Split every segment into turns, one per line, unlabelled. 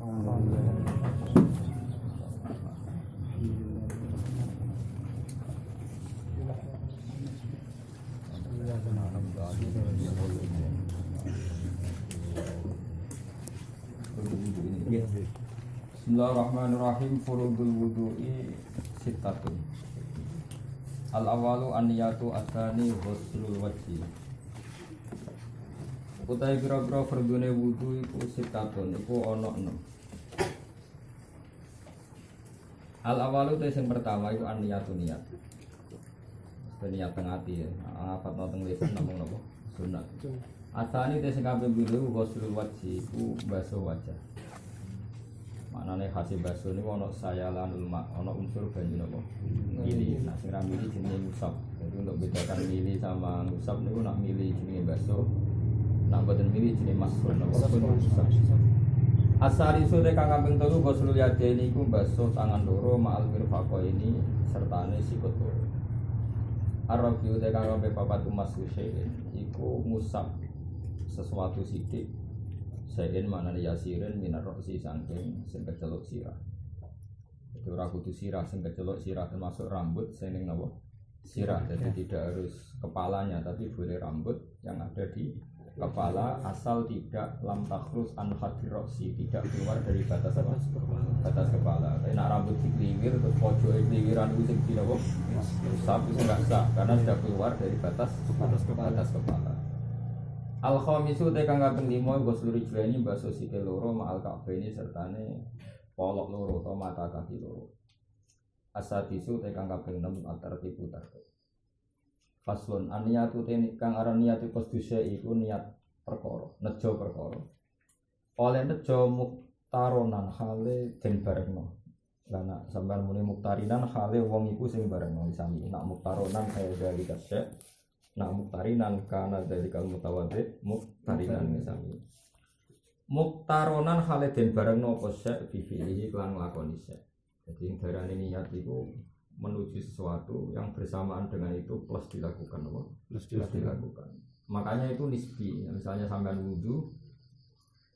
Bismillahirrahmanirrahim. Furudul wudu'i sittatun. Al-awalu an-niyatu ats-tsani ghuslul wajhi. Utai kira-kira fardune wudu iku sittatun, iku ana 6. Al-awalu te sing pertama iku an-niyatu niat. Mesti niat teng ati ya. Apa teng lisan namung napa? Sunat. Ats-tsani te sing kaping 2 ghuslul wajhi iku basuh wajah. Maknane hasil baso ini ono sayalanul mak, ono unsur banyu nopo mili. Nah sing ra mili jenenge musab. Jadi untuk bedakan mili sama musab niku nak mili jenenge baso, nak boten mili jenenge masrun nopo musab. Asari sore kang kaping 3 ghuslul yadaini iku baso tangan loro ma'al mirfaqo ini sertane sikut loro. Arabiu te kang kaping 4 umas syai'in iku musab sesuatu sithik. Sayin mana yasirin minar roksi sangking sing kecelok sirah. Itu ora kudu sirah sing kecelok sirah termasuk rambut sing ning napa? Sirah. Jadi tidak harus kepalanya tapi boleh rambut yang ada di kepala asal tidak lam takhrus an hadir roksi, tidak keluar dari batas apa? Batas kepala. Tapi nak rambut dikliwir terus pojoke kliwiran itu sing dinapa? Usap itu enggak sah karena sudah keluar dari batas kepala. Al-khamisu te kang kaping 5 ghusl rijlaini baso sikil loro ma'al ka'baini sertane polok loro atau mata kaki loro. Asadisu te kang kaping 6 at-tartibu tartib. Faslun an-niyatu te kang aran niat qasdusya iku niat perkara, nejo perkara. Oleh nejo muktaronan hale den barengno. Lah nek sampean muni muktarinan hale wong iku sing barengno sami. Nek muktaronan kaya dari kasya nak muktarinan kana dari kaum mutawaddi muktarinan misalnya muktaronan hale den bareng napa sek bifilihi lan nglakoni sek. Jadi darane niat itu menuju sesuatu yang bersamaan dengan itu plus dilakukan apa? Plus dilakukan. Makanya itu nisbi. Misalnya sampean wudu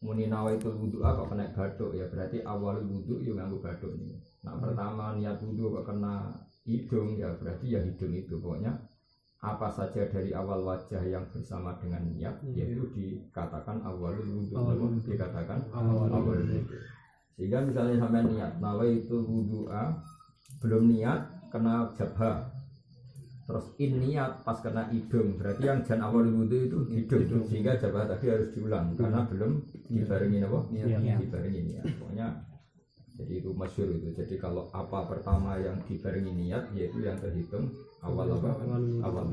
muni nawaitul wudu kok kena bathuk ya berarti awal wudu yo nganggo bathuk ini. Nah pertama niat wudu kok kena hidung ya berarti ya hidung itu pokoknya apa saja dari awal wajah yang bersama dengan niat yaitu dikatakan awalul wudu, dikatakan awalul wudu. Sehingga misalnya sampai niat nawaitul wudu'a belum niat kena jabha, terus in niat pas kena hidung berarti yang jan awalul wudu itu hidung, sehingga jabha tadi harus diulang karena belum dibarengi apa? Dibarengi niat. Pokoknya jadi itu masyhur itu. Jadi kalau apa pertama yang dibarengi niat yaitu yang terhitung awal apa? Awal.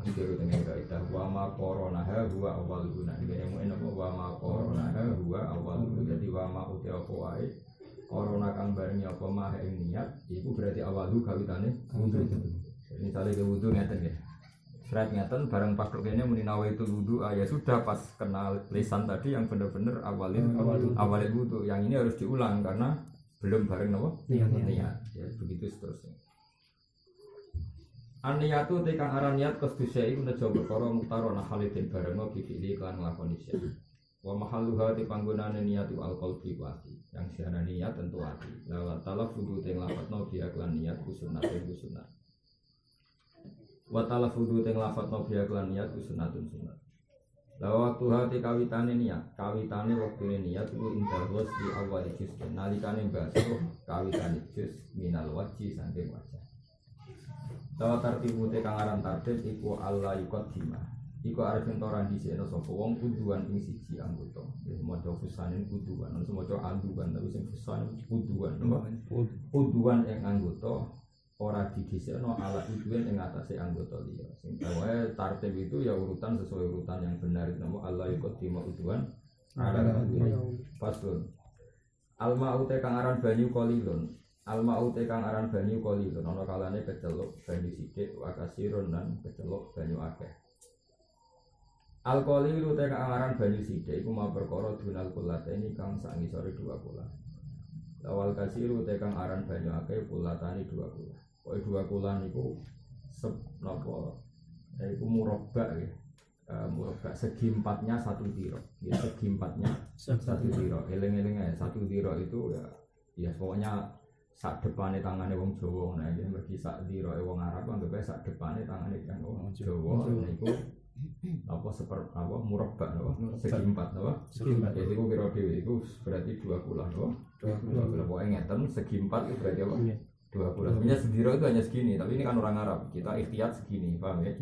Masyhur dengan kaidah wa ma qoronaha huwa awal guna. Ini apa wa ma qoronaha huwa awal guna. Jadi wa ma uti apa wae korona kang barengi apa mah ing niat iku berarti awalu kawitane wudu. Jadi misalnya ke wudu ngeten nggih. Serat ngeten bareng pas kene muni nawaitul wudu ya sudah pas kenal lisan tadi yang benar-benar awal wudu. Yang ini harus diulang karena belum bareng napa? Niat. Ya begitu seterusnya. An-niyatu te kang aran niat qasdusya iku nejo perkara muktarona halidin barengno bifili kan nglakoni sya. Wa mahalluha te panggonane niat al-qalbi wa ati. Yang siana niat tentu ati. La talaffudu te nglafadzno bi aklan niat sunatun sunat. Wa talaffudu te nglafadzno bi aklan niat sunatun sunat. La waktu hati kawitane niat, kawitane waktune niat iku indah was di awal juz. Nalikane basuh kawitane juz minal wajhi saking wajah. Dawa tartibu te kang aran tartib iku Allah yuqaddima. Iku arep entoran dhisikno sapa wong kuduan ing siji anggota. Ya maca fusanin kuduan, ono maca anduan tapi sing fusan kuduan. Kuduan ing anggota ora didhisikno ala kuduan ing atase anggota liya. Sing wae tartib itu ya urutan sesuai urutan yang benar nama Allah yuqaddima kuduan ala kuduan. Pasun. Alma ute kang aran banyu qalilun. Alma ute kang aran banyu qalilun ana kalane keceluk banyu sithik wa kasirun lan keceluk banyu akeh. Al-qalilu te kang aran banyu sithik iku mau perkara dunal kulateni kang sak ngisore 2 kula. Lawal kasiru te kang aran banyu akeh kulatani 2 kula. Pokoke 2 kula niku sep napa iku murabbak nggih. murabba segi empatnya 1 diro. Ya, segi empatnya 1 diro. Eleng-eleng ya 1 diro itu ya pokoknya sak depane tangane wong Jawa nah iki mergi sak diro wong Arab anggap sak depane tangane kan wong Jawa niku apa murabba napa segi empat napa jadi iku kira dhewe iku berarti 2 kula napa 2 kula pokoke ngeten segi empat itu berarti apa 2 kula sebenarnya sediro itu hanya segini tapi ini kan orang Arab kita ikhtiyat segini paham ya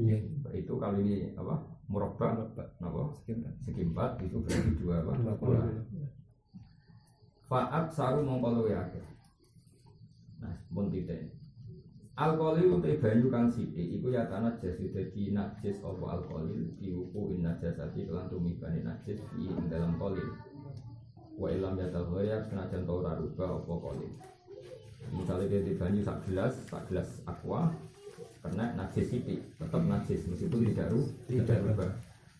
itu kali apa murabba napa segi empat itu berarti 2 apa 2 kula fa'at saru mongko luwe akeh nah pun titik alkohol utai banyu kang sithik iku ya tanah jas dadi najis apa alkohol diuku in najasati kelan tumibane najis ing dalam kolil wa ilam ya tahoya senajan to ora rubah apa kolil misalnya dia di banyu sak gelas aqua karena najis sithik tetap najis meskipun tidak rubah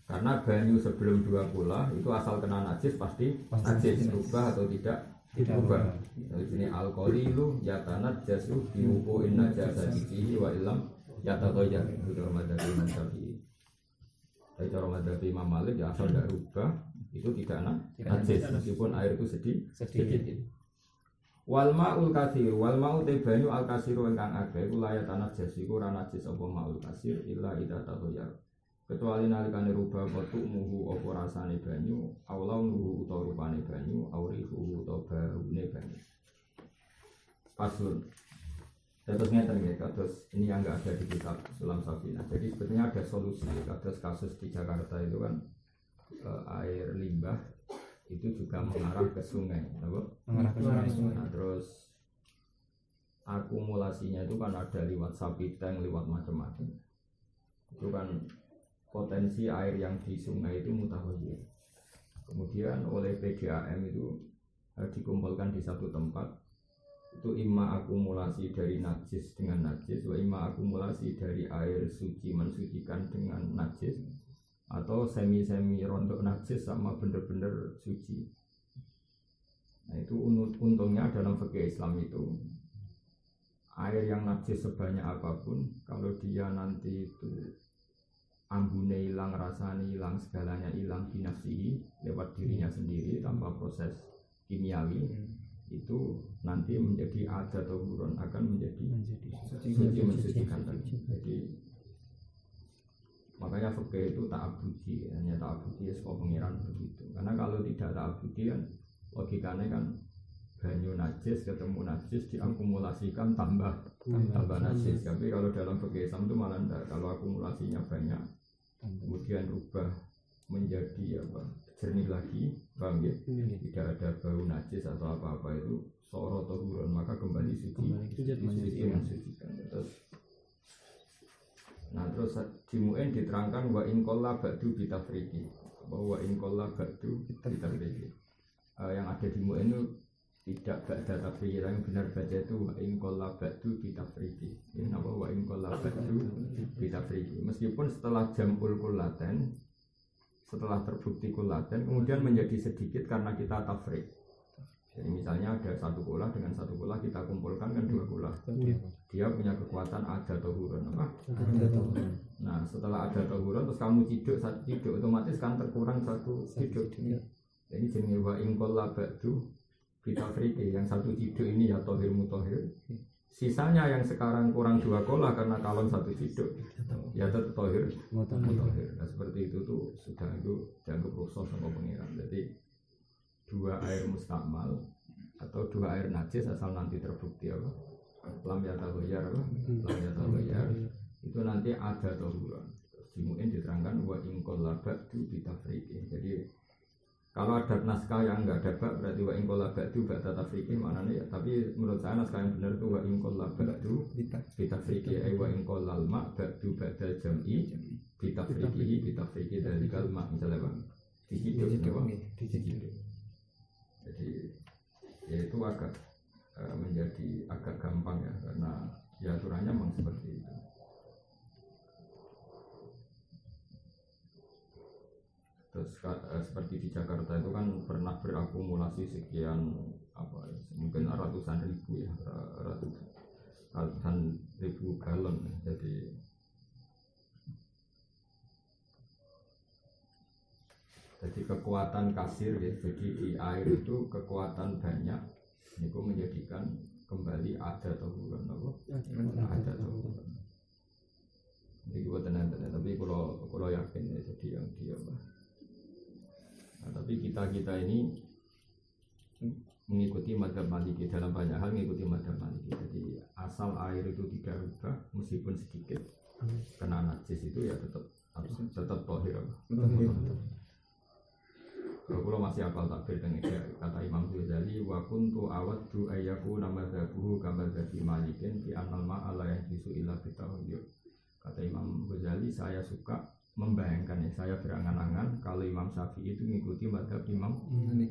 karena banyu sebelum 2 kula itu asal kena najis pasti najis rubah atau tidak rubah. Jadi ini alkohol ya tanah jasu diukuin najasati wa ilam ya tahoya itu madhabi Imam Syafi'i. Dari cara madhabi Imam Malik ya asal tidak rubah itu tidak najis meskipun air itu sedikit. Wal ma'ul katsir wal ma'u te banyu al katsiru ingkang akeh iku layak tanah jasi iku ora najis apa ma'ul katsir illa idza tahoya. Kecuali nalikane rubah potuk muhu apa rasane banyu awlau nuhu utawa rupane banyu aurihu utawa baune banyu pasun terus ngeten ya terus ini yang enggak ada di kitab Sulam Safinah jadi sebetulnya ada solusi terus kasus di Jakarta itu kan air limbah itu juga mengarah ke sungai mengarah ke sungai nah, terus akumulasinya itu kan ada lewat sapi tank lewat macam-macam itu kan potensi air yang di sungai itu mutahoyir. Kemudian oleh PDAM itu dikumpulkan di satu tempat. Itu imma akumulasi dari najis dengan najis, wa imma akumulasi dari air suci mensucikan dengan najis, atau semi-semi rontok najis sama bener-bener suci. Nah itu untungnya dalam fikih Islam itu air yang najis sebanyak apapun, kalau dia nanti itu ambune hilang, rasanya hilang, segalanya hilang binafsihi lewat dirinya sendiri tanpa proses kimiawi itu nanti menjadi ada atau buron akan menjadi suci mensucikan tadi. Jadi makanya fikih itu ta'abudi hanya ta'abudi ya sebuah pengiran begitu karena kalau tidak ta'abudi kan logikanya kan banyu najis ketemu najis diakumulasikan tambah najis tapi kalau dalam fikih Islam itu malah enggak kalau akumulasinya banyak kemudian rubah menjadi jernih lagi paham ya tidak ada bau najis atau apa-apa itu soro atau buron maka kembali suci mensucikan terus di Mu'in diterangkan wa in qalla ba'du bitafriqi bahwa in qalla ba'du bitafriqi yang ada di Mu'in itu tidak ba'da tafriqi yang benar baca itu wa in qalla ba'du bitafriqi ini apa wa in qalla ba'du bitafriqi meskipun setelah jamul kullaten setelah terbukti kullaten kemudian menjadi sedikit karena kita tafriq jadi misalnya ada 1 kula dengan 1 kula kita kumpulkan kan 2 kula dia punya kekuatan ada tohuron apa? Nah setelah ada tohuron terus kamu ciduk otomatis kan terkurang 1 ciduk jadi jenis wa in qalla ba'du bitafriqi yang 1 ciduk ini ya tohir mutohir sisanya yang sekarang kurang 2 kolah karena kalon 1 ciduk ya tetap tohir mutohir nah seperti itu tuh sudah itu dianggap rukhsah sama pengiran jadi 2 air mustakmal atau 2 air najis asal nanti terbukti apa lam ya tahoyar itu nanti ada tohuran dimuin diterangkan wa in qalla ba'du bitafriqi jadi kalau ada naskah yang enggak ada bak berarti wa in qalla ba'du ba'da tafriqi maknanya ya tapi menurut saya naskah yang benar itu wa in qalla ba'du bitafriqi ay wa in qalla al-ma' ba'du ba'da jam'i bitafriqi dari kalma misalnya Bang dihidup jadi ya itu agak menjadi agak gampang ya karena ya aturannya memang seperti itu. Terus seperti di Jakarta itu kan pernah berakumulasi sekian mungkin ratusan ribu ya ratusan ribu galon jadi Jadi kekuatan kasir ya, jadi di air itu kekuatan banyak itu menjadikan kembali ada atau bukan apa? Ada atau bukan. Jadi gue tenang, tapi kalau yakin ya jadi yang dia apa? Nah, tapi kita ini mengikuti madzhab Maliki dalam banyak hal mengikuti madzhab Maliki. Jadi asal air itu tidak rubah meskipun sedikit kena najis itu ya tetap tohir. Kalau masih apal takbir dengan kata Imam Ghazali wa kuntu awaddu ayyaku namadzhabuhu kamadzhabi Malikin fi annal ma'ala yajisu illa bitahuyyu. Kata Imam Ghazali, saya suka membayangkan ya, saya berangan-angan kalau Imam Syafi'i itu mengikuti madzhab Imam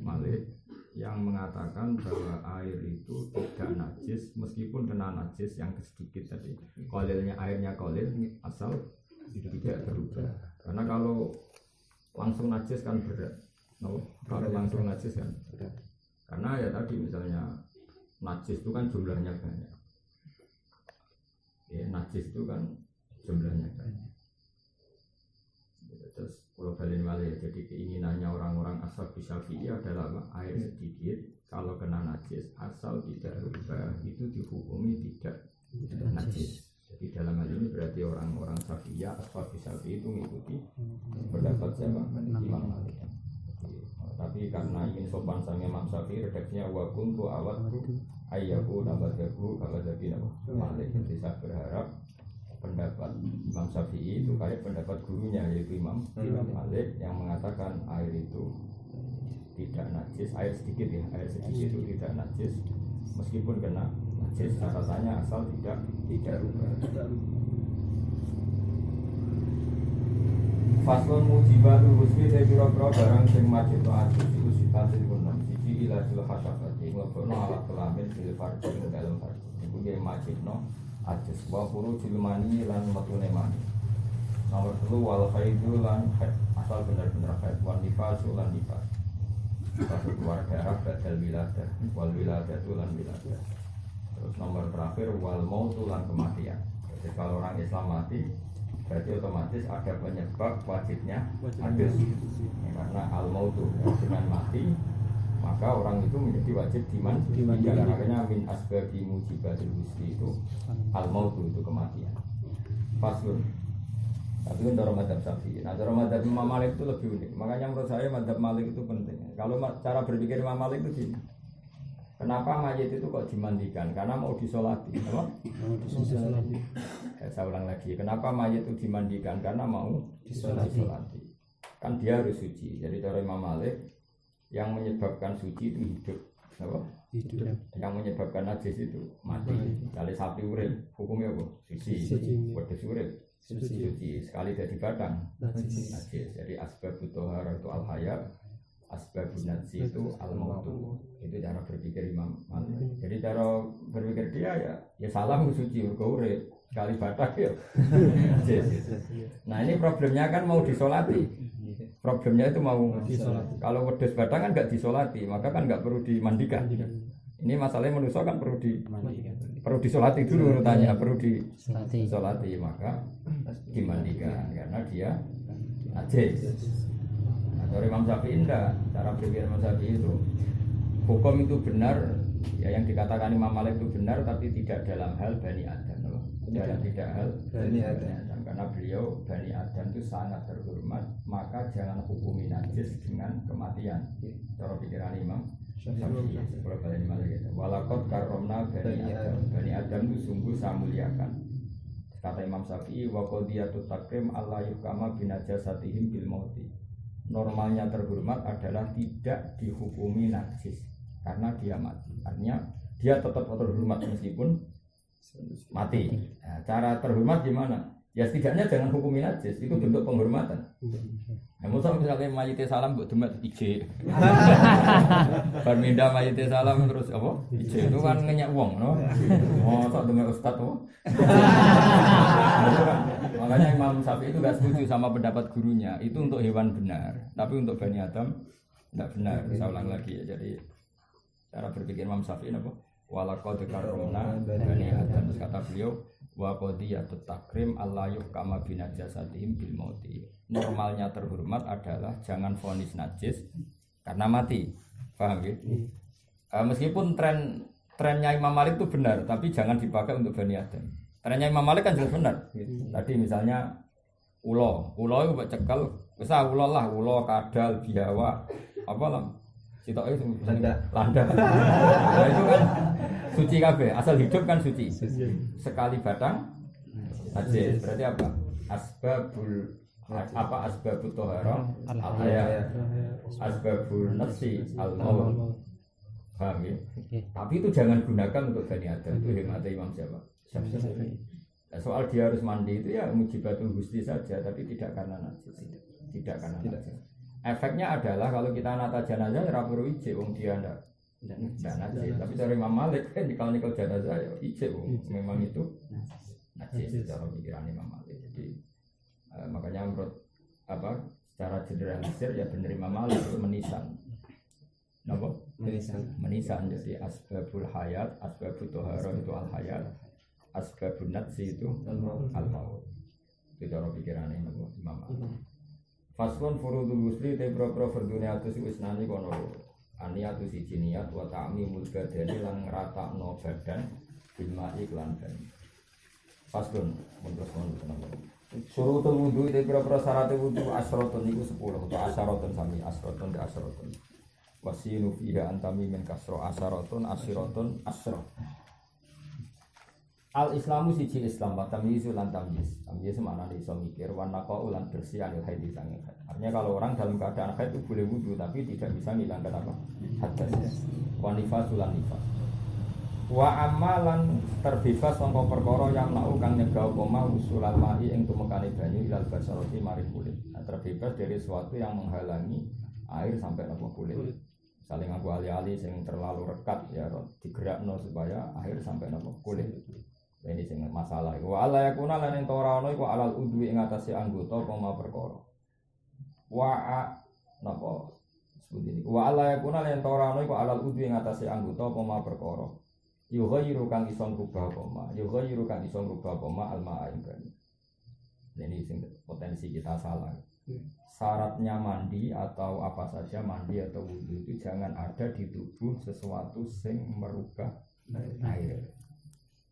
Malik yang mengatakan bahwa air itu tidak najis meskipun kena najis yang sedikit tadi. Kolilnya airnya kolil asal tidak berubah. Karena kalau langsung najis kan berat. Kalau langsung najis kan berat. Karena ya tadi misalnya najis itu kan jumlahnya banyak. Ya, najis itu kan jumlahnya banyak. Terus kalau balik balik jadi keinginannya orang-orang asal Syafi'i adalah air sedikit kalau kena najis asal tidak berubah itu dihukumi tidak najis. Jadi dalam hal ini berarti orang-orang Syafi'i asal Syafi'i itu mengikuti pendapat siapa? Imam Malik. Tapi karena ingin sopan sama Imam Syafi'i redaksinya wa kuntu awaddu ayyahu nabadahu kamadzhabi Malik. Jadi saya berharap pendapat Imam Syafi'i itu kayak pendapat gurunya yaitu Imam Malik yang mengatakan air itu tidak najis, air sedikit ya, air sedikit itu tidak najis meskipun kena najis catatannya asal tidak rubah. Faslun mujibatul husni te pira-pira barang sing majib ajib iku sifatil kunam siji ilatul hasyafati ngono alat kelamin fil farji ing dalem farji iku ge majibno ajis wa furujul mani lan metune mani. Nomor 3 wal khaidu lan asal bener-bener haid wan nifasu lan nifas. Satu keluar darah badal wiladah wal wiladah lan wiladah. Terus nomor terakhir wal mautu lan kematian. Jadi kalau orang Islam mati berarti otomatis ada penyebab wajibnya hadis ya, karena al-mautu ya, dengan mati maka orang itu menjadi wajib dimandikan. Makanya min asbabi mujibatil husni itu al-mautu itu kematian. Faslun. Tapi untuk madzhab Syafi'i. Nah, cara madzhab Imam Malik itu lebih unik. Makanya menurut saya madzhab Malik itu penting. Kalau cara berpikir Imam Malik itu gini. Kenapa mayit itu kok dimandikan? Karena mau disolati, apa? Disolati. Saya ulang lagi. Kenapa mayit itu dimandikan? Karena mau disolati. Kan dia harus suci. Jadi cara Imam Malik yang menyebabkan suci itu hidup, apa? Hidup. Yang menyebabkan najis itu mati. Kali sapi urip, hukumnya apa? Suci. Wedhus urip, suci. Sekali jadi batang, najis. Jadi asbabut thaharah itu al-hayat. Asbabun najis itu al-mautu. Itu cara berpikir Imam Malik. Jadi cara berpikir dia ya salah suci mergo urip sekali batak ya. Nah ini problemnya kan mau disolati. Problemnya itu mau disolati. Kalau wedhus batak kan enggak disolati, maka kan enggak perlu dimandikan. Ini masalahnya manusia kan perlu disolati dulu urutannya, perlu disolati maka dimandikan karena dia najis. Dari Imam Syafi'i enggak, cara berpikir Imam Syafi'i itu hukum itu benar ya yang dikatakan Imam Malik itu benar tapi tidak dalam hal Bani Adam tidak hal Bani Adam karena beliau Bani Adam itu sangat terhormat maka jangan hukumi najis dengan kematian. Cara pikiran Imam Syafi'i kalau Bani Malik itu walaqad karramna Bani Adam itu sungguh saya muliakan. Kata Imam Syafi'i wa qadiyatut takrim Allah yukama binajasatihim bil mauti. Normalnya terhormat adalah tidak dihukumi najis karena dia mati. Artinya dia tetap terhormat meskipun mati. Nah, cara terhormat gimana? Ya setidaknya jangan hukumi najis, itu bentuk penghormatan. Nah, misalnya mayite salam buat demet ije. Berminda mayite salam terus apa? Ije itu kan ngenyak wong, no? Oh, tak demet ustad tuh. Makanya Imam Syafi'i itu gak setuju sama pendapat gurunya. Itu untuk hewan benar, tapi untuk Bani Adam tidak benar. Saya ulang lagi ya. Jadi cara berpikir Imam Syafi'i apa? walaqad karramna bani Adam. Terus kata beliau wa qadiyatut takrim alla yuhkama binajasatihim bil mauti. Normalnya terhormat adalah jangan vonis najis karena mati. Paham ya? Meskipun trennya Imam Malik itu benar, tapi jangan dipakai untuk Bani Adam. Trennya Imam Malik kan jelas benar. Tadi misalnya ulo itu buat cekal, bisa ulo kadal, biawa, apa lah, sitok itu landa. Nah, itu kan suci kabeh, asal hidup kan suci. Sekali batang, najis. Berarti apa? Asbabut tohara al-haya, asbabul nafsi al-maut. Paham ya? Tapi itu jangan gunakan untuk Bani Adam. Itu hemat Imam siapa? Syafi'i. Nah, soal dia harus mandi itu ya mujibatul gusti saja, tapi tidak karena najis. Tidak karena najis. Efeknya adalah kalau kita nata jenazah ora perlu ijek wong dia ndak najis. Tapi cara Imam Malik kan kalau nikel jenazah ya ijek wong memang itu najis cara pikiran Imam Malik. Jadi makanya menurut secara generalisir ya bener Imam Malik itu menisan. Napa? Menisan jadi asbabul hayat, asbabut tohara itu al hayat, asbabun natsi itu al maut. Itu cara pikirannya Imam Malik. Faslun furudul wusli te pro fardune atus wis nani kono. Aniatu siji niat wa ta'mimul badani lan ngratakno badan bil ma'i lan banyu. Faslun mun surutul wudu te pro syarat wudu asratun niku 10 atau asyaratun sami asratun de asratun. Wasinu fiha antami min kasro asyaratun asyaratun asyrah. Al Islamu siji Islam wa tamyizu lan tamyiz. Tamyiz maknane iso mikir wa naqau lan bersih anil haid sange. Artinya kalau orang dalam keadaan haid itu boleh wudu tapi tidak bisa menghilangkan apa? Hadas. Wa nifasul lan nifas. Wa amalan terbebas sangka perkara yang lau kang nyegah koma usulal ma'i ing tumekane banyu ilal basarati mari kulit. Nah, terbebas dari sesuatu yang menghalangi air sampai ke kulit. Saling aku ali-ali yang terlalu rekat ya digerakno supaya air sampai ke kulit. Ini sing masalah. Wa alla yakuna lan ento ora ono iku alal udwi ing atase anggota koma perkara. Wa napa sebut ini. Wa alla yakuna lan ento ora ono iku alal udwi ing atase anggota koma perkara. Yughayyiru kang iso ngrubah koma alma ing bani. Ini sing potensi kita salah. Syaratnya mandi atau apa saja mandi atau wudu itu jangan ada di tubuh sesuatu yang merubah air.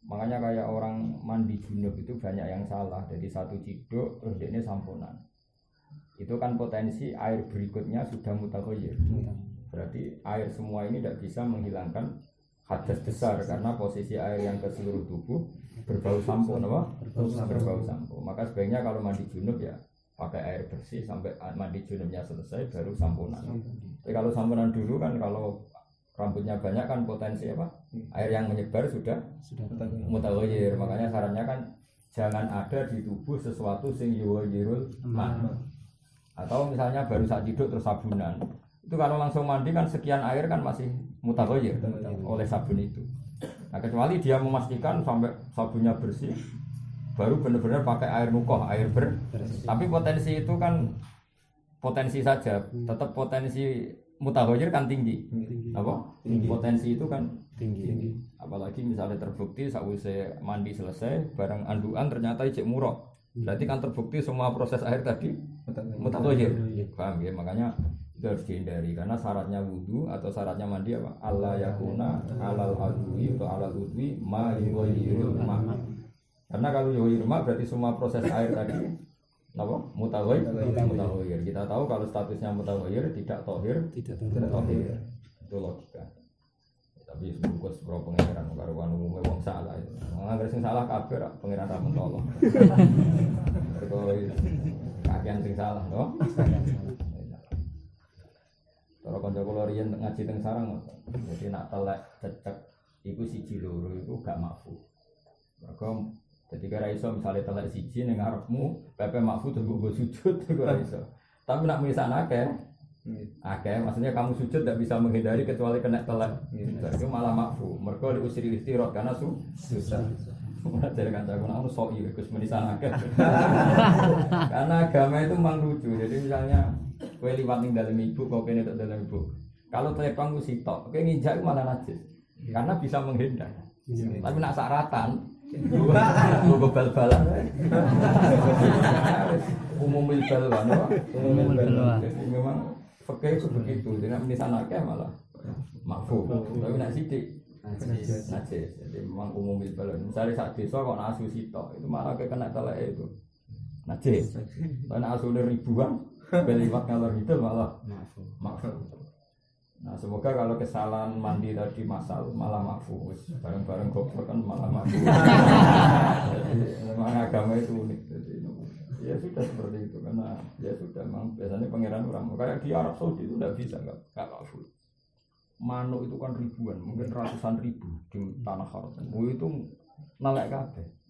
Makanya kayak orang mandi junub itu banyak yang salah. Jadi satu ciduk terus ini sampunan. Itu kan potensi air berikutnya sudah mutaghayyir. Berarti air semua ini tidak bisa menghilangkan hadas besar karena posisi air yang ke seluruh tubuh berbau sampo, apa? Berbau sampo. Maka sebaiknya kalau mandi junub ya pakai air bersih sampai mandi junubnya selesai baru sampunan. Tapi kalau sampunan dulu kan kalau rambutnya banyak kan potensi apa? Air yang menyebar sudah mutaghayyir. Makanya sarannya kan jangan ada di tubuh sesuatu sing yughayyirul ma. Atau misalnya baru saat tidur terus sabunan. Itu kalau langsung mandi kan sekian air kan masih mutaghayyir oleh sabun itu. Nah, kecuali dia memastikan sampai sabunnya bersih baru benar-benar pakai air mukoh, air bersih. Tapi potensi itu kan potensi saja, tetap potensi mutaghayyir kan tinggi. Apa? Potensi itu kan tinggi. Apalagi misalnya terbukti sakwise mandi selesai barang anduan ternyata ijek murah. Berarti kan terbukti semua proses air tadi mutaghayyir. Paham ya? Makanya itu harus dihindari karena syaratnya wudu atau syaratnya mandi apa? Allah yakuna alal adwi atau alal udwi ma yughayyirul ma. Karena kalau yughayyirul ma berarti semua proses air tadi apa? Mutaghayyir. Kita tahu kalau statusnya mutaghayyir tidak tohir. Itu logika. Tapi semoga sepuro pengeran karo umumnya wong salah itu. Angger sing salah kabeh pengeran ra mentolo. Mergo kakean sing salah, no? Kalau kanca kula riyen ngaji teng sarang, jadi nak telek cecek iku siji loro iku gak makfu. Mergo ketika ra iso misale telek siji ning ngarepmu, pepe makfu terus mbok sujud iku ra iso. Tapi nak misan akeh, maksudnya kamu sujud tidak bisa menghindari kecuali kena telek. Itu malah makfu. Mergo diusiri istirot karena susah. Mana dari kanca kula ono sok iki Gus menisan akeh. Karena agama itu memang lucu. Jadi misalnya kowe liwat ning dalem ibu, kok kene tok dalem ibu. Kalau telepang ku sitok, kowe nginjak malah najis. karena bisa menghindar. Tapi nak saratan, gue bal-balan. Umumil balwan, jadi memang fakir itu begitu. Tidak menisanake malah makfu. Tapi nak sidik, najis. Jadi memang umumil balwan. Misalnya saat desa kok nasu sitok, itu malah kena telek itu najis. Karena asulnya ribuan, beliwat ngalor itu malah makfu. Nah semoga kalau kesalahan mandi tadi masal malah mafu, bareng-bareng goblok kan malah mafu. Jadi memang agama itu unik. Jadi ya sudah seperti itu karena ya sudah memang biasanya pangeran orang kayak di Arab Saudi itu tidak bisa nggak mafu. Manuk itu kan ribuan, mungkin ratusan ribu di tanah haram. Itu nalek kabeh.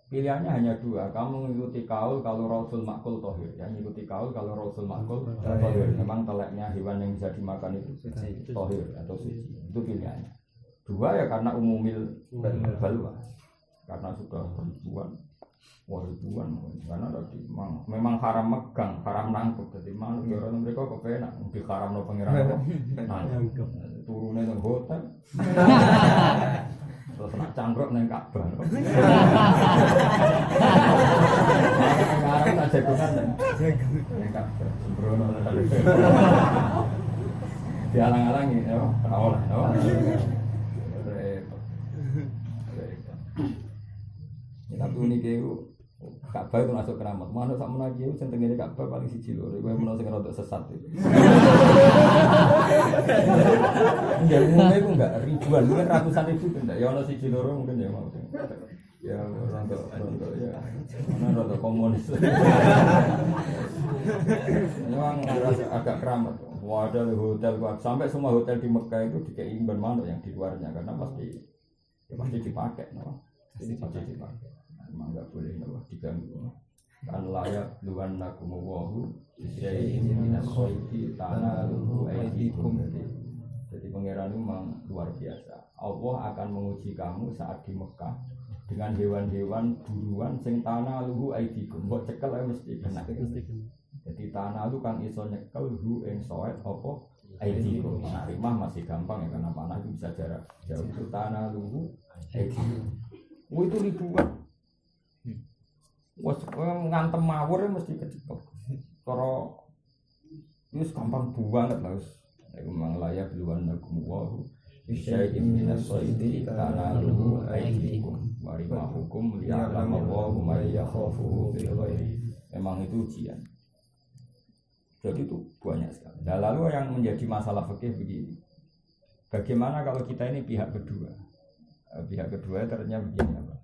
Pilihannya hanya dua, kamu mengikuti kaul kalau Rasul Makul Tohir, ya mengikuti kaul kalau Rasul Makul Tohir. Memang teleknya hewan yang bisa dimakan itu Tohir atau suci, itu pilihannya. Dua ya karena umumil balwa, karena sudah ribuan, karena tadi memang haram megang, haram nangkep. Jadi mana orang mereka kepenak, di haram no pengiran nangkep, turunnya dengan hotel. Terus nak cangkruk neng Ka'bah. Sekarang tak jagungan neng Ka'bah. Sembrono tadi. Dialang-alangi, ya, rawol, ya. Tapi unik itu Ka'bah itu masuk keramat. Mana sak menagi itu centengnya Ka'bah paling siji lho. Kowe menawa sing rada sesat itu. Ya umumnya itu enggak ribuan, mungkin ratusan ribu enggak. Ya ono siji loro mungkin ya mau. Ya rada ya. Mana rada komunis. Memang agak keramat. Wah ada hotel sampai semua hotel di Mekah itu dikei imban manuk yang di luarnya karena pasti dipakai, no. Pasti dipakai. Memang enggak boleh no diganggu. Kan layak luan nakumuwahu isyai'in minas soiti tanaluhu aidikum. Jadi pangeran itu memang luar biasa. Allah akan menguji kamu saat di Mekah dengan hewan-hewan buruan sing tanaluhu aidikum. Mbok cekel ae mesti kena. Jadi tanalu kang iso nyekel hu ing soet apa aidikum. Nah, rimah masih gampang ya karena panah itu bisa jarak jauh. Itu tanaluhu aidikum. Itu ribuan. Wes ngantem mawur mesti kecepet. Cara wis gampang banget lah wis. Nek memang layak luwan nakum isyai'in minas soidi tanaluhu aidikum. Mari hukum liya'lam Allahu may yakhafuhu bil ghairi. Memang itu ujian. Jadi itu banyak sekali. Nah, lalu yang menjadi masalah fikih begini. Bagaimana kalau kita ini pihak kedua? Pihak kedua ternyata begini apa?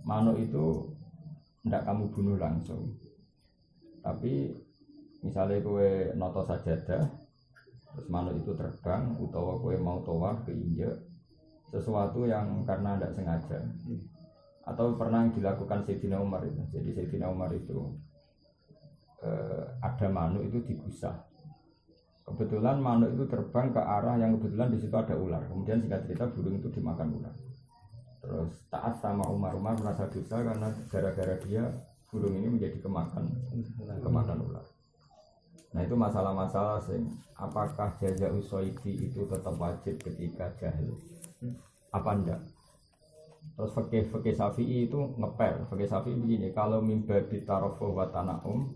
Manuk itu tidak kamu bunuh langsung, tapi misalnya kowe noto sajadah, terus manuk itu terbang, utawa kowe mau tawaf keinjek sesuatu yang karena tidak sengaja, atau pernah dilakukan Sayyidina Umar itu. Jadi Sayyidina Umar itu ada manuk itu digusah. Kebetulan manuk itu terbang ke arah yang kebetulan di situ ada ular. Kemudian singkat cerita burung itu dimakan ular. Terus taat sama Umar merasa dosa karena gara-gara dia burung ini menjadi kemakan ular. Nah itu masalah-masalah sing apakah jaza usoidi itu tetap wajib ketika jahil? Apa enggak? Terus fikih Syafi'i itu ngepel. Fikih Syafi'i begini, kalau mimbabil tarofuh wa tana'um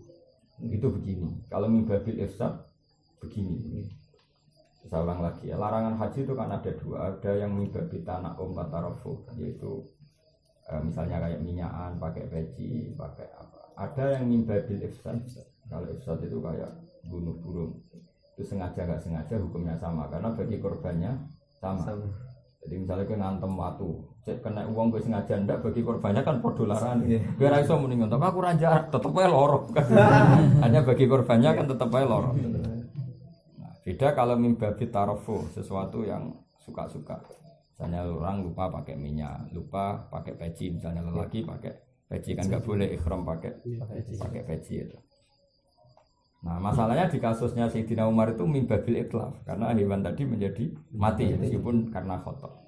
itu begini. Kalau mimbabil ifsad begini. Saya ulang lagi ya, larangan haji itu kan ada dua, ada yang mimbabil tana'um wa tarofuh, yaitu misalnya kayak minyakan, pakai peci, pakai apa. Ada yang mimbabil ifsad. Kalau ifsad itu kayak bunuh burung, itu sengaja nggak sengaja hukumnya sama, karena bagi korbannya sama. Jadi misalnya kena ngantem watu, cek kena uang gue sengaja ndak, bagi korbannya kan podo larang. Biar iso mendingan, tapi aku raja tetep aja lorok. Hanya bagi korbannya kan tetep aja lorok. Nah, beda kalau mimbabil tarofu, sesuatu yang suka-suka. Misalnya orang lupa pakai minyak, lupa pakai peci, misalnya lelaki pakai peci kan nggak boleh ikhram pakai peci itu. Nah masalahnya di kasusnya Sayyidina Umar itu mimbabil itlaf, karena hewan tadi menjadi mati meskipun karena khotok.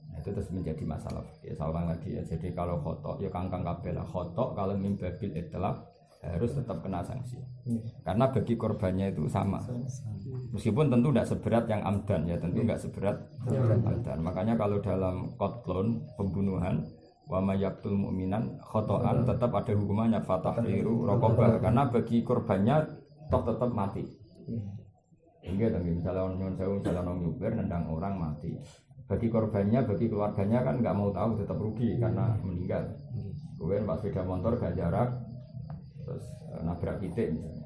Nah, itu terus menjadi masalah. Ya saya ulang lagi ya, jadi kalau khotok ya kangkang kabel khotok, kalau mimbabil itlaf harus tetap kena sanksi. Karena bagi korbannya itu sama. Meskipun tentu tidak seberat yang amdan ya, tentu nggak seberat amdan. Makanya kalau dalam qatlun pembunuhan wa may yaqtul mu'minan khotoan tetap ada hukumannya fatahriru raqabah karena bagi korbannya toh tetap mati. Hingga misalnya orang nyuber nendang orang mati. Bagi korbannya, bagi keluarganya kan nggak mau tahu tetap rugi karena meninggal. Kemudian pas sepeda motor gak jarak terus nabrak titik misalnya,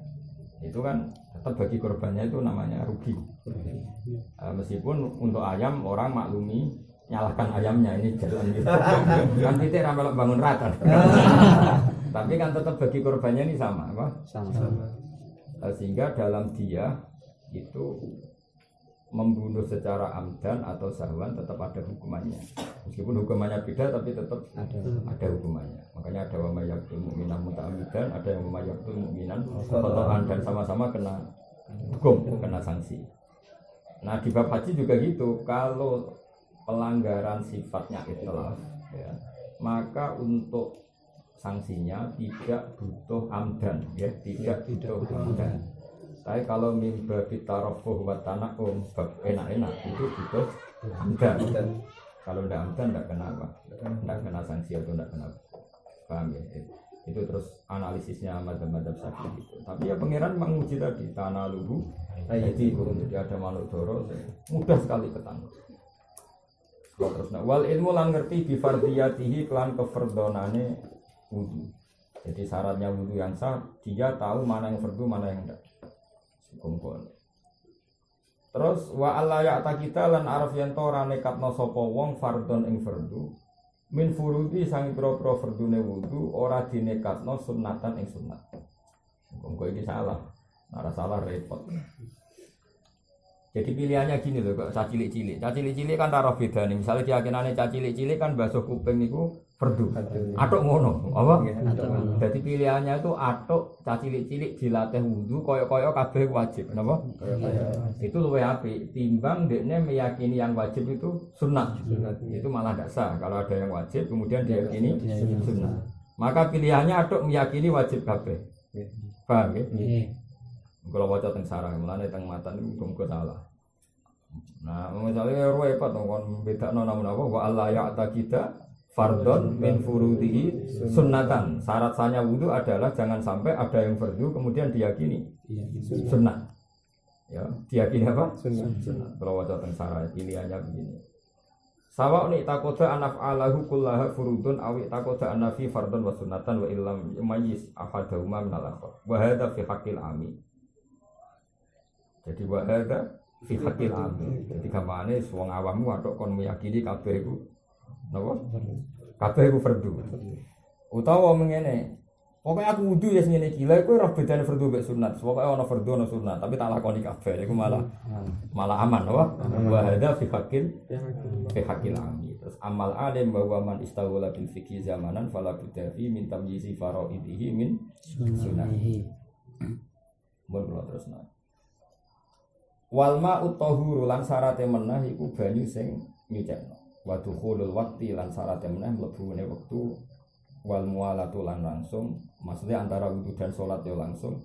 itu kan tetap bagi korbannya itu namanya rugi. Meskipun untuk ayam orang maklumi nyalahkan ayamnya ini jalan gitu kan titik ramelok bangun rata tapi kan tetap bagi korbannya ini sama apa? Sama. Sehingga dalam dia itu membunuh secara amdan atau sahwan tetap ada hukumannya. Meskipun hukumannya beda tapi tetap ada hukumannya. Makanya ada wa may yaqtul mu'minan muta'ammidan, ada yang wa may yaqtul mu'minan khotoan dan sama-sama kena hukum, kena sanksi. Nah, di bab haji juga gitu. Kalau pelanggaran sifatnya itlaf ya, maka untuk sanksinya tidak butuh amdan ya, tidak butuh amdan. Tapi kalau mimba kita rofuh wa tanakum bab enak-enak itu butuh amdan. Kalau tidak amdan tidak kena apa? Tidak kena sanksi atau tidak kena paham ya? Itu terus analisisnya madhab-madhab syafi'i gitu. Tapi ya pangeran menguji tadi tanah luhu jadi ada manuk doro mudah sekali ketangkep. Terus wal ilmu lan ngerti bi fardiyatihi kelan kefardonane wudu. Jadi syaratnya wudu yang sah dia tahu mana yang fardu mana yang enggak. Kumpul. Terus wa alla ya'ta kita lan araf yen to ora nekatno sapa wong fardhon ing fardu min furudi sang pro fardune wudu ora dinekatno sunnatan ing sunnat. Kok iki salah. Ora salah repot. Jadi pilihannya gini loh, kok cacilik-cilik kan taruh beda nih. Misalnya keyakinannya cacilik-cilik kan basuh kuping itu fardu. Atuk ngono, apa? Jadi pilihannya itu atuk cacilik-cilik dilatih wudu koyo-koyo kabeh wajib, napa? Itu luwih apik timbang dekne meyakini yang wajib itu sunnah. Itu malah tidak sah kalau ada yang wajib kemudian diyakini sunnah. Maka pilihannya atuk meyakini wajib kabeh. Paham ya? Kalau wajah teng sarah, mulane teng matan itu muga salah. Nah, misalnya repot kon bedakno namun apa wa alla ya'ta kita fardhon min furudihi sunnatan. Syarat sahnya wudu adalah jangan sampai ada yang fardu kemudian diyakini sunnah. Ya, diyakini apa? Sunnah. Kalau wajah teng sarah pilihannya begini. Sawa ni takoda anaf'alahu kullaha furudun awi takoda anafi fardhon wa sunnatan wa illam yumayyiz ahadahuma min al-akhar. Wa hadha fi haqqil ami. Jadi wahada fi haqqil amin. Jadi gamane wong awammu atok kon meyakini kabeh iku napa? Kabeh iku fardu. Utawa mengene. Pokoke aku wudu ya ngene iki. Lha kowe ora bedane fardu mek sunat. Pokoke ana fardu ana sunat, tapi tak lakoni kabeh iku malah aman napa? Wahada fi haqqil amin. Terus amal alim bahwa man istawala bil fiqhi zamanan fala bidafi min tamyizi faraidihi min sunnah. Mun terus nah. Wal ma'ut tahuru lan syarate meneh iku banyu sing nyucekno. Wa dukhulul waqti lan syarate meneh mlebune wektu wal mualatu lan langsung. Maksudnya antara wudu dan salat ya langsung.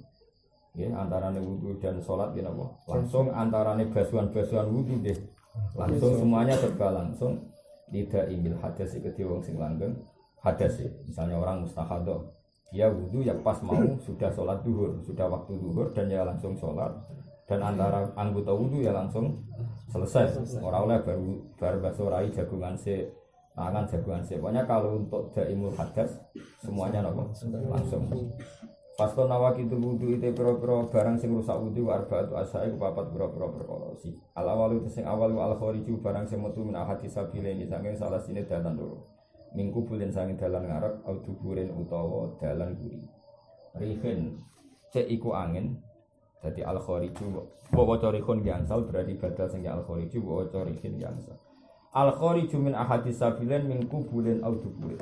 Nggih, antarane wudu dan salat ya napa? Langsung antarane basuhan-basuhan wudu nggih. Langsung semuanya serba langsung. Tidak imil hadas iki wong sing langgeng hadas. Misalnya orang mustahadhah, dia wudu ya pas mau sudah salat zuhur, sudah waktu zuhur dan ya langsung salat. Dan antara anggota wudu ya langsung selesai. Orang oleh baru basuh rai jagungan se tangan jagungan se. Pokoknya kalau untuk daimul hadas semuanya nopo langsung. Pasto nawaki itu wudu itu pro barang sing rusak wudu arba'atu asya'i papat pro perkara si. Al awalu sing awalu al khariju barang sing metu min ahadi sabilaini saking salah sine dalan loro. Minggu bulan saking dalan ngarep au duburin utawa dalan guri. Rihin cek iku angin. Jadi al-khariju wa corikun yangsal berarti badal sing al-khariju wa corikin yangsal. Al-khariju min ahadis sabilan min kubulin au duburin.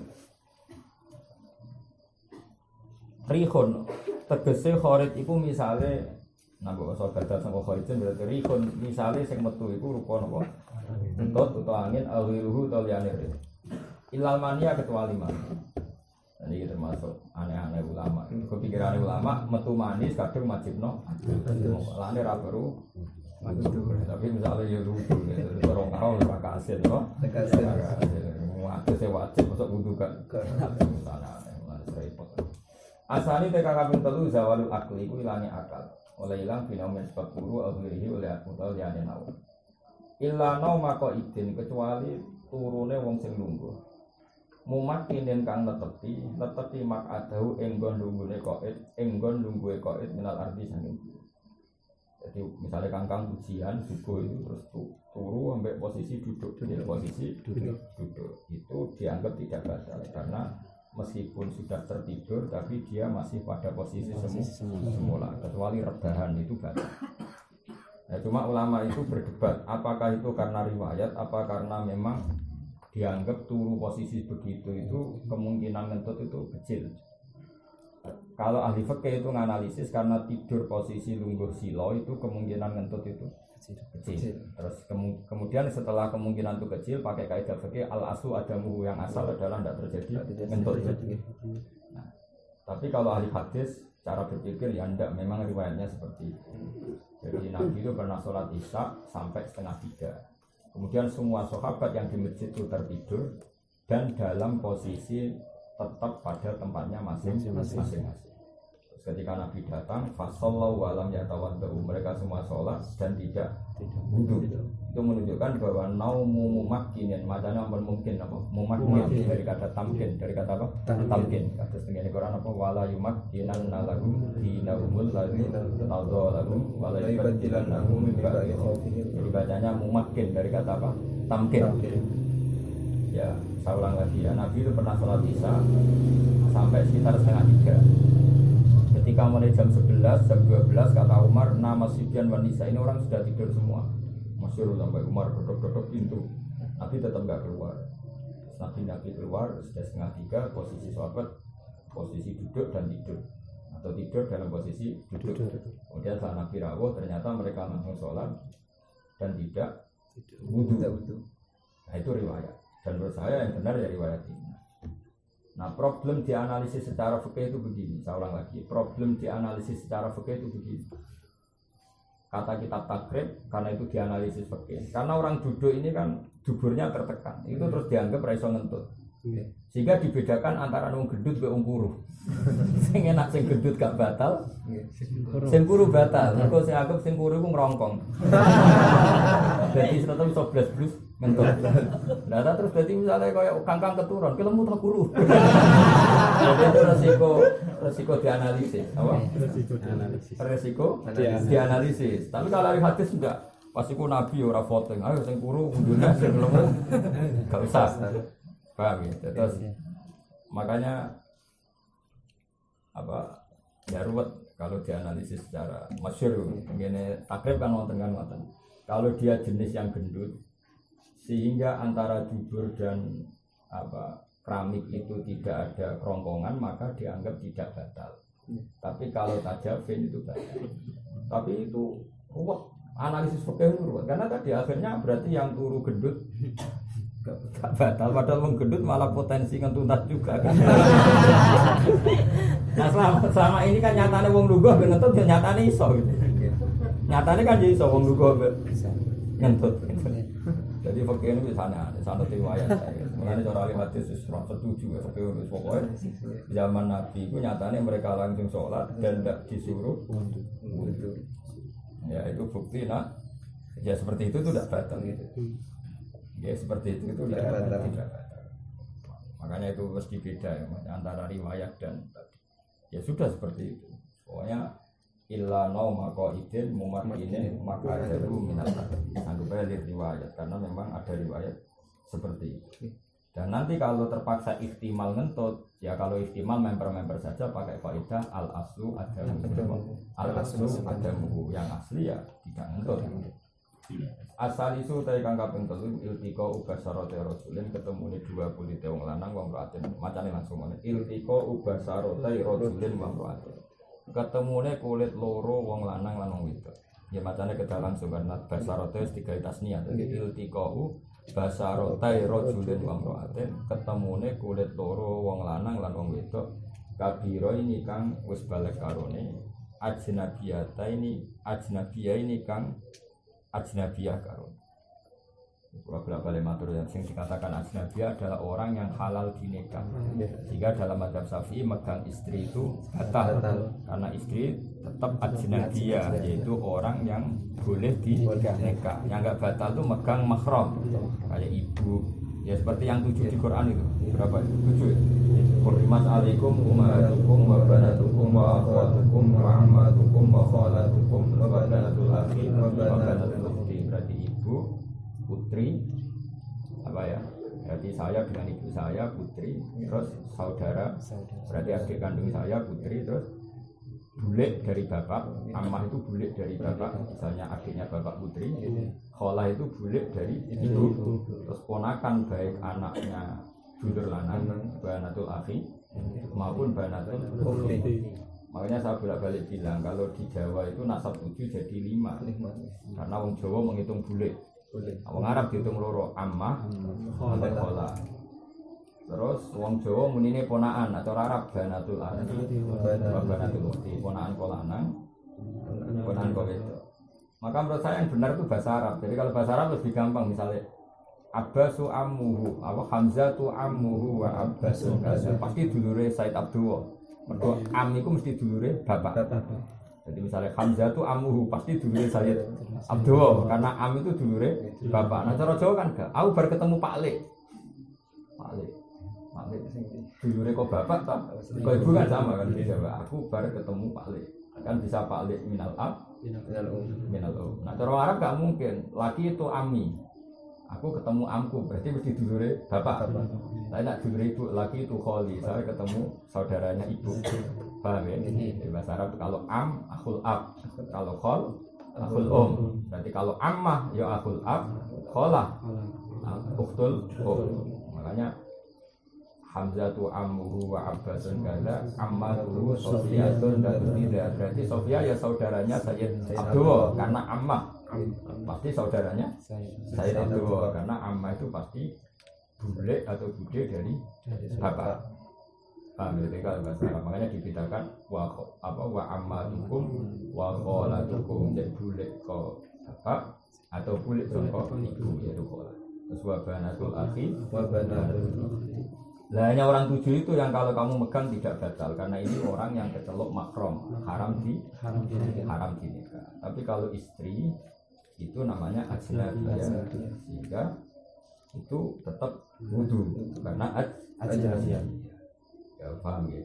Rihun tegese kharij iku misale nambah basa badal sangko kharijun berarti rihun misale sing metu iku rupa napa? Entut utawa angin awiruhu utawa liyane. Ilal mania kecuali mania. Ini termasuk aneh-aneh ulama. Kepikiran ulama metu manis kadang wajibno. Lane ra baru. Tapi misalnya ya lucu, orang kau ora kasil loh. Kasil. Waktu saya wajib masuk wudu kan. Misalnya repot. Asali TK kaping 3 zawalul akli iku ilange akal. Oleh ilang fenomen sebab guru akhirih oleh akal liyane nawa. Illa nauma qaidin kecuali turune wong sing lungguh. Mumakinin kang neteti mak adahu enggon lunggune qaid, enggon lungguhe qaid minal ardi sanging. Jadi misalnya kangkang ujian subuh itu terus turu sampai posisi duduk, jadi posisi duduk itu dianggap tidak batal karena meskipun sudah tertidur tapi dia masih pada posisi semula kecuali rebahan itu batal. Ya, cuma ulama itu berdebat apakah itu karena riwayat apa karena memang dianggap turu posisi begitu itu kemungkinan ngentut itu kecil. Kalau ahli fikih itu nganalisis karena tidur posisi lungguh silo itu kemungkinan ngentut itu kecil. Terus kemudian setelah kemungkinan itu kecil pakai kaidah fikih al aslu adamu yang asal adalah tidak terjadi ngentut. Nah, tapi kalau ahli hadis cara berpikir ya enggak, memang riwayatnya seperti itu. Jadi Nabi itu pernah sholat isya sampai 2:30. Kemudian semua sahabat yang di masjid itu tertidur dan dalam posisi tetap pada tempatnya masing-masing. Ketika Nabi datang, fasallahu walam yatawaddu, mereka semua sholat dan tidak wudu. Itu menunjukkan bahwa naumu mumakkinin, macamnya mungkin apa? Mumakkin dari kata tamkin, dari kata apa? Tamkin. Kata setengah Quran apa? Wala yumakkinan lahum dinahumul ladzi tadha lahum wala yubaddilan lahum min ba'di khaufihim. Jadi bacanya mumakkin dari kata apa? Tamkin. Ya, saya ulang lagi ya. Nabi itu pernah sholat isya sampai sekitar 2:30. Ketika mulai jam 11, jam 12 kata Umar, nama Sibyan wanita ini orang sudah tidur semua. Masyhur sampai Umar dodok-dodok pintu. Nabi tetap nggak keluar. Nabi keluar sudah 2:30, posisi sahabat posisi duduk dan tidur atau tidur dalam posisi duduk. Kemudian saat Nabi rawuh ternyata mereka langsung sholat dan tidak wudu. Nah itu riwayat. Dan menurut saya yang benar ya riwayat ini. Nah problem dianalisis secara fikih itu begini, saya ulang lagi. Problem dianalisis secara fikih itu begini. Kata kitab takrib karena itu dianalisis fikih. Karena orang duduk ini kan duburnya tertekan, itu terus dianggap raiso ngentut. Sehingga dibedakan antara wong gendut ke wong kuru. Sing enak sing gendut gak batal, sing kuru batal. Mergo sing anggap sing kuru iku ngrongkong. Jadi tetep iso blas-blus ngentut. Lah terus dadi misale koyo kangkang keturun, kelemu terus kuru. Jadi itu resiko dianalisis, apa? Resiko dianalisis. Tapi kalau dari hadis enggak. Pas iku Nabi ora voting, ayo sing kuru kudune sing kelemu gak usah. Paham ya? Terus makanya apa ya ruwet kalau dianalisis secara masyhur begini takrib kan wonten. Kalau dia jenis yang gendut sehingga antara dubur dan apa keramik itu tidak ada kerongkongan maka dianggap tidak batal. Tapi kalau tajafin itu batal. Tapi itu ruwet analisis fikih ruwet karena tadi akhirnya berarti yang turu gendut gak batal, padahal menggendut malah potensi ngentuntas juga kan. Nah selama ini kan nyatanya wong lugu ngentut ya nyatanya iso gitu. Nyatanya kan iso wong lugu ngentut. Jadi fakir ini misalnya ada riwayat mengenai cara ahli hadis sesuatu setuju ya fakir itu pokoknya zaman Nabi itu nyatanya mereka langsung sholat dan tidak disuruh wudu. Ya itu bukti nah ya seperti itu tidak batal gitu. Ya seperti itu tidak batal. Makanya itu mesti beda ya, antara riwayat dan ya sudah seperti itu. Pokoknya illa nauma qaidin mumakkinin maka itu minat. Anggap aja riwayat karena memang ada riwayat seperti itu. Dan nanti kalau terpaksa ihtimal ngentut, ya kalau ihtimal member-member saja pakai kaidah al aslu adamu yang asli ya tidak ngentut. Asal isu tay kang kaping 3 iltika ubasarate rasulin ketemu dua kulit wong lanang wong wadon macane langsung ngene iltika ubasarate rasulin wong wadon ketemune kulit loro wong lanang lan wong wedok ya macane kedah langsung kan basarate wis digawe tasniah dadi iltika basarotai rajulin wa imra'atin ketemune kulit loro wong lanang lan wong wedok kabira ini kang wis balik karone ajnabiyata ini kang ajnabiyah karone. Kalau balik matur yang dikatakan ajnabiyah adalah orang yang halal dinikah. Jika dalam madzhab Syafi'i megang istri itu batal karena istri tetap ajnabiyah, yaitu orang yang boleh dinikah. Yang enggak batal itu megang mahram kayak ibu. Ya seperti yang 7 di Quran itu. Berapa itu? 7 ya? Hurrimat alaikum ummahatukum wa banatukum wa akhwatukum wa ammatukum wa khalatukum wa banatul akhi wa banatul ukhti. Berarti ibu, putri, apa ya? Berarti saya dengan ibu saya putri, terus saudara, berarti adik kandung saya putri, terus bulik dari bapak, ammah itu bulik dari bapak, misalnya adiknya bapak putri, kholah itu bulik dari ibu, terus ponakan baik anaknya dulur lanang, banatul akhi maupun banatul ukhti. Makanya saya bolak-balik bilang kalau di Jawa itu nasab 7 jadi 5, karena wong Jawa menghitung bulik. Wong Arab dihitung loro, ammah sampai kholah. Terus wong Jawa munine ponaan atau Arab banatul akhi, banatul ukhti, ponaan kolanang, ponaan wedok. Maka menurut saya yang benar itu bahasa Arab. Jadi kalau bahasa Arab lebih gampang, misalnya Abbasu ammuhu, apa Hamzatu ammuhu wa Abbasu pasti dulure Said Abdullah. Mergo am iku mesti dulure bapak. Jadi misalnya Hamzah itu amuhu pasti dulure Sayyid Abdullah karena am itu dulure bapak. Nah cara Jawa kan gak. Aku baru ketemu Pak Lek. Dulure kok bapak tak? Kok ibu kan sama kan di Jawa. Aku baru ketemu Pak Lek. Kan bisa Pak Lek minal ab, minal um. Nah cara Arab gak mungkin. Laki itu ami. Aku ketemu amku berarti mesti dulure bapak. Saya nak dulure ibu, laki itu kholi. Saya ketemu saudaranya ibu. Paham ya? Di bahasa Arab kalau am, akhul ab. Kalau khol, akhul Berarti kalau ammah, ya akhul ab. Kholah, ukhtul Makanya Hamzatu ammuhu wa abbasun kala ammatuhu Sofiyatun dan tidak. Berarti Sofia ya saudaranya Sayyid Abdullah karena ammah. Pasti saudaranya Sayyid Abdullah karena ammah itu pasti bule atau bude dari bapak. Paham ya? Kalau bahasa Arab makanya dibedakan wa ammatukum wa kholatukum, jadi bule ko bapak atau bule sangka ibu yaitu kholah. Terus wa banatul akhi wa banatul ukhti. Lah hanya orang 7 itu yang kalau kamu megang tidak batal karena ini orang yang kecelok makrom, haram dinikah. Tapi kalau istri itu namanya ajnabiyah, sehingga itu tetap wudu karena ajnabiyah. Ya paham ya.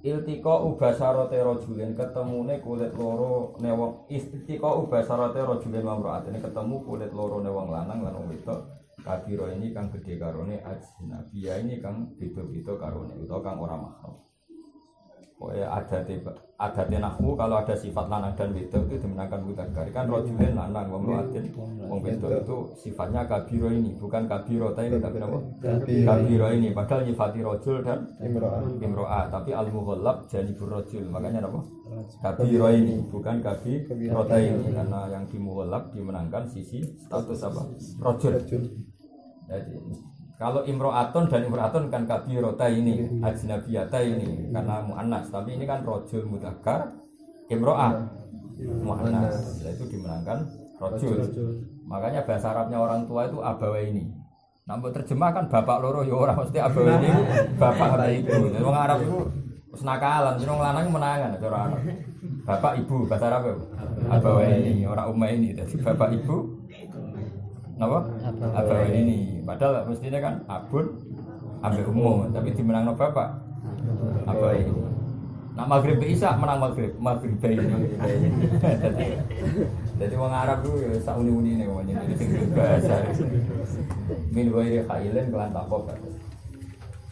Iltiqa ubasarate rajulin ketemune kulit loro ne wong iltiqa ubasarate rajulin wa imra'atin ketemu kulit loro ne wong lanang lan wong wedok. Kabiro ini kang gede karone ajnabiyah ini kang beda-beda karone utawa kang ora mahram. Kaya adate nahwu kalau ada sifat lanang dan wedok itu dimenangkan mudzakkar. Kan rajulin lanang wong imra'atin wong wedok itu sifatnya kabiro ini bukan kabiro tapi apa? Kabiro ini padahal nyifati rajul dan imra'ah tapi al-mughallab janibur rajul. Makanya apa? Kabiro ini bukan kabiro ini karena yang dimughallab dimenangkan sisi status apa? Rajul. Jadi kalau imro'atun dan imro'atun kan kabirota ini, ajnabiyata ini karena mu'annas, tapi ini kan rojul mudzakkar, imro'ah mu'annas, itu dimenangkan rojul. Makanya bahasa Arabnya orang tua itu abawa ini. Nampak terjemahkan bapak loro ya orang mesti abawa ini bapak atau ibu. Jadi orang Arab itu senakalan, jadi orang lanang menangan cara Arab. Bapak ibu bahasa Arab abawa ini, orang umma ini, jadi bapak ibu. Napa? Abawa ini. Padahal mestinya kan abun ambek umum, tapi dimenangno bapak. Abawa ini. Nak maghrib isya menang maghrib ini. Jadi wong Arab itu ya sauni-unine wong ini sing bahasa. Min wairi khailen kelan takok.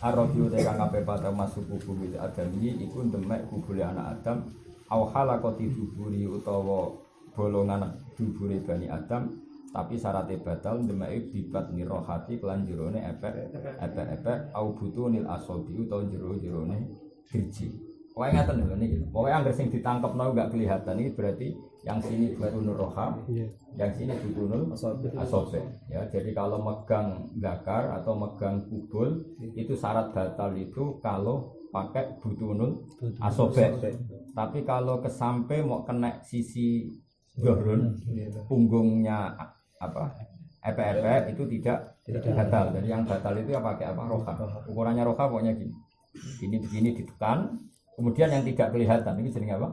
Arabiu tekan kabeh pada masuk kubur Adami iku demek kubure anak Adam au halaqati duburi utawa bolongan dubure Bani Adam. Tapi syaratnya batal demai bibat nirohati kelan jerone efek au butunil asobi utawa jero-jerone driji. Pokoknya ngeten lho niki. Pokoknya anggar sing ditangkepno enggak kelihatan ini berarti yang sini butunul roha, yang sini butunul asobe. Ya, jadi kalau megang zakar atau megang kubul itu syarat batal itu kalau pakai butunul asobe. Tapi kalau kesampe mau kena sisi dohrun, punggungnya apa? EP itu tidak batal. Jadi yang batal itu ya pakai apa? Roha. Ukurannya roha pokoknya gini. Ini begini ditekan. Kemudian yang tidak kelihatan ini jenenge apa?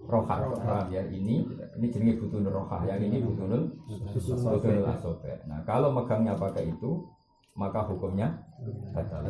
Roha. Ya ini jenenge butunul roha. Yang ini butunul asobe. Nah kalau megangnya pakai itu maka hukumnya batal.